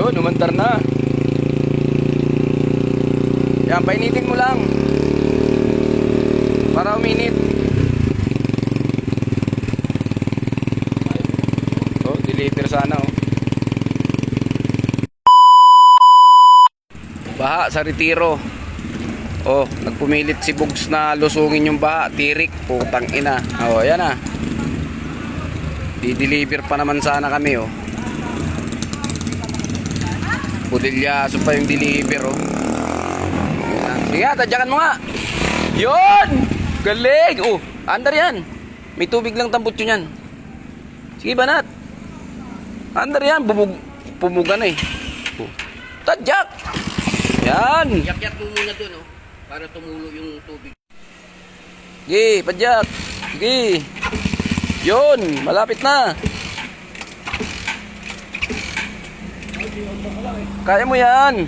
Yun, umandar na. Yan, painitin mo lang para uminit. Oh, deliver sana oh. Baha sa Retiro. Oh, nagpumilit si Bugs na lusungin yung baha. Tirik, putang ina. Oh, yan ah. Di-deliver pa naman sana kami oh. Budilyaso pa yung deliver oh. Sige nga, tadyakan mo nga. Yun! Galing! Oh, andar yan. May tubig lang tambot yun yan. Sige banat. Andar yan, pumuga na eh. Oh. Tadyak! Yan! Yak-yak mo muna dun, oh, para tumulo yung tubig. Sige, padyak. Sige. Yun, malapit na. Kaya mo yan.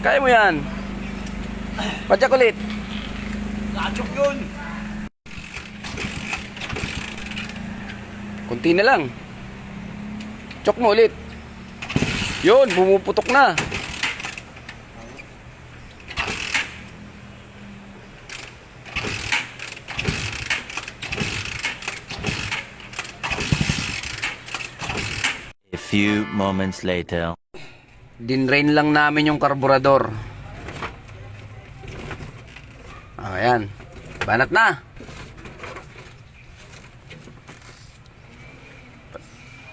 Kaya mo yan. Padyak ulit. Lachok yun! Kunti na lang. Chok mo ulit. Yun, bumuputok na. A few moments later. Dinrain lang namin yung karburador. Ayan. Banat na.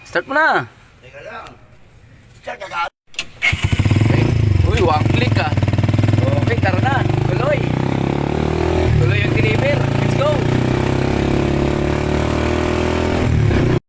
Start mo na. Teka lang. Uy, one click ah. Okay, tara na.